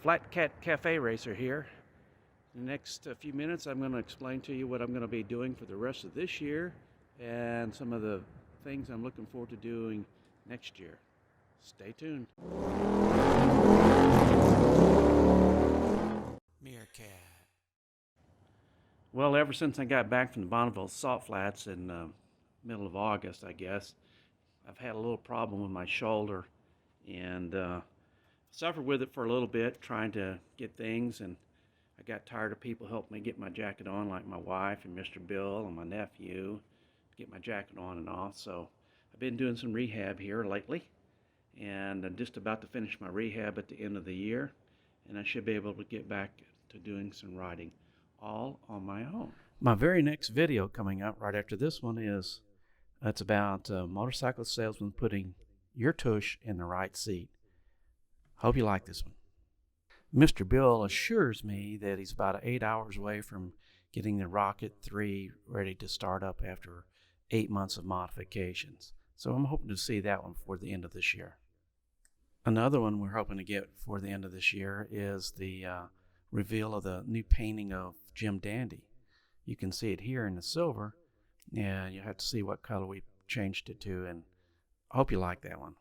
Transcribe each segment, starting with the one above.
Flat Cat Cafe Racer here. In the next few minutes, I'm going to explain to you what I'm going to be doing for the rest of this year and some of the things I'm looking forward to doing next year. Stay tuned. Meerkat. Well, ever since I got back from the Bonneville Salt Flats in the middle of August, I guess, I've had a little problem with my shoulder and suffered with it for a little bit, trying to get things, and I got tired of people helping me get my jacket on, like my wife and Mr. Bill and my nephew, to get my jacket on and off. So I've been doing some rehab here lately, and I'm just about to finish my rehab at the end of the year, and I should be able to get back to doing some riding all on my own. My very next video coming up right after this one is it's about a motorcycle salesman putting your tush in the right seat. Hope you like this one. Mr. Bill assures me that he's about 8 hours away from getting the Rocket 3 ready to start up after 8 months of modifications. So I'm hoping to see that one before the end of this year. Another one we're hoping to get before the end of this year is the reveal of the new painting of Jim Dandy. You can see it here in the silver, and you have to see what color we changed it to, and I hope you like that one.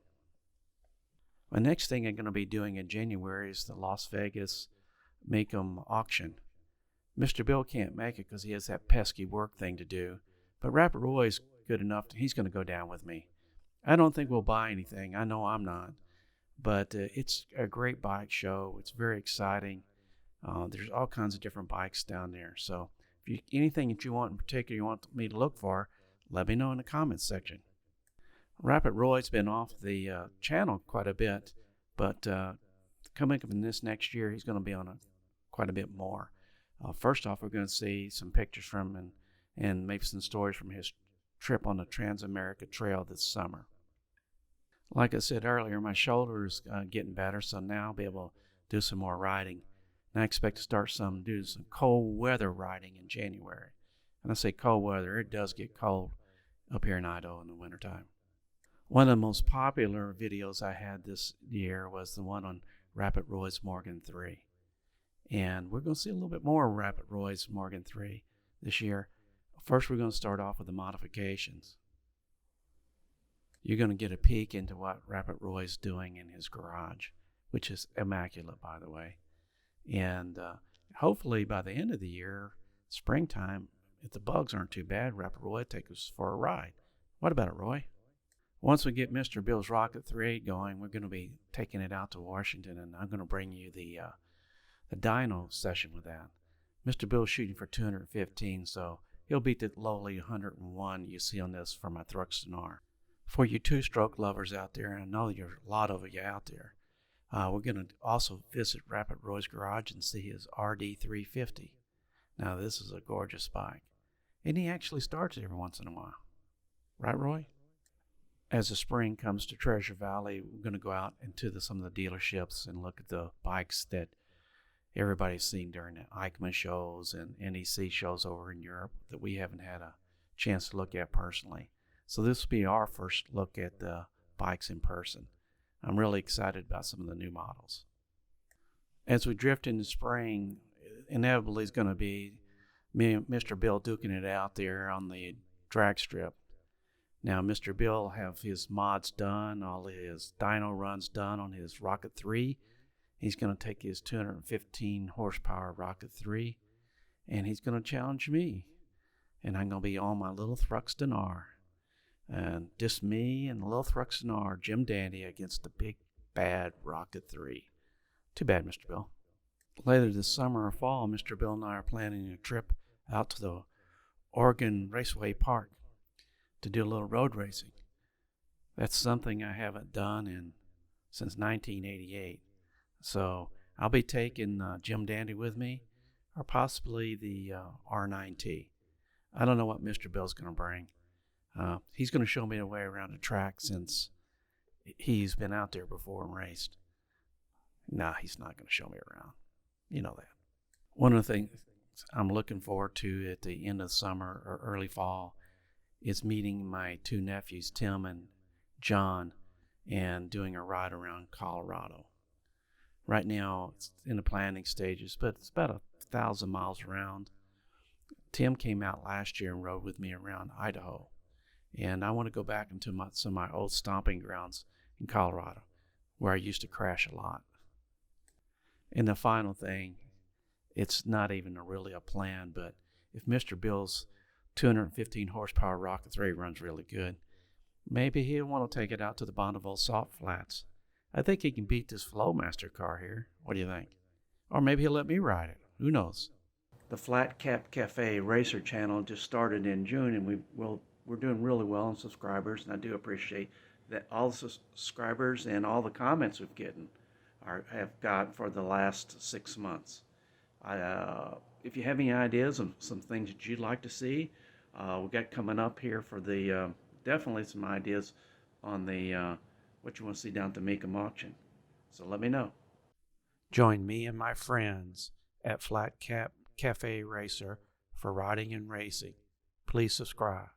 My next thing I'm going to be doing in January is the Las Vegas Make-'em auction. Mr. Bill can't make it because he has that pesky work thing to do, but Rapid Roy's good enough, he's going to go down with me. I don't think we'll buy anything. I know I'm not, but it's a great bike show. It's very exciting. There's all kinds of different bikes down there. So if anything that you want in particular you want me to look for, let me know in the comments section. Rapid Roy's been off the channel quite a bit, but coming up in this next year, he's going to be on quite a bit more. First off, we're going to see some pictures from and maybe some stories from his trip on the Transamerica Trail this summer. Like I said earlier, my shoulder is getting better, so now I'll be able to do some more riding. And I expect to start do some cold weather riding in January. And I say cold weather, it does get cold up here in Idaho in the wintertime. One of the most popular videos I had this year was the one on Rapid Roy's Morgan 3. And we're going to see a little bit more Rapid Roy's Morgan 3 this year. First, we're going to start off with the modifications. You're going to get a peek into what Rapid Roy's doing in his garage, which is immaculate, by the way. And hopefully by the end of the year, springtime, if the bugs aren't too bad, Rapid Roy will take us for a ride. What about it, Roy? Once we get Mr. Bill's Rocket 3 going, we're going to be taking it out to Washington, and I'm going to bring you the dyno session with that. Mr. Bill's shooting for 215, so he'll beat the lowly 101 you see on this for my Thruxton R. For you two-stroke lovers out there, and I know there's a lot of you out there, we're going to also visit Rapid Roy's garage and see his RD350. Now, this is a gorgeous bike, and he actually starts every once in a while. Right, Roy? As the spring comes to Treasure Valley, we're going to go out into some of the dealerships and look at the bikes that everybody's seen during the EICMA shows and NEC shows over in Europe that we haven't had a chance to look at personally. So this will be our first look at the bikes in person. I'm really excited about some of the new models. As we drift into spring, inevitably is going to be me and Mr. Bill duking it out there on the drag strip. Now, Mr. Bill will have his mods done, all his dyno runs done on his Rocket 3. He's going to take his 215 horsepower Rocket 3, and he's going to challenge me. And I'm going to be on my little Thruxton R. And just me and the little Thruxton R, Jim Dandy, against the big, bad Rocket 3. Too bad, Mr. Bill. Later this summer or fall, Mr. Bill and I are planning a trip out to the Oregon Raceway Park to do a little road racing. That's something I haven't done since 1988. So I'll be taking Jim Dandy with me, or possibly the R9T. I don't know what Mr. Bill's going to bring. He's going to show me the way around the track since he's been out there before and raced. Nah, he's not going to show me around. You know that. One of the things I'm looking forward to at the end of summer or early fall is meeting my two nephews, Tim and John, and doing a ride around Colorado. Right now, it's in the planning stages, but it's about 1,000 miles around. Tim came out last year and rode with me around Idaho, and I want to go back into some of my old stomping grounds in Colorado, where I used to crash a lot. And the final thing, it's not even really a plan, but if Mr. Bill's 215 horsepower Rocket 3 runs really good, maybe he'll want to take it out to the Bonneville Salt Flats. I think he can beat this Flowmaster car here. What do you think? Or maybe he'll let me ride it. Who knows? The Flat Cap Cafe Racer channel just started in June, and we're doing really well on subscribers, and I do appreciate that all the subscribers and all the comments we've have got for the last 6 months. If you have any ideas of some things that you'd like to see, we got coming up here for the definitely some ideas on the what you want to see down at the Mecum auction. So let me know. Join me and my friends at Flat Cap Cafe Racer for riding and racing. Please subscribe.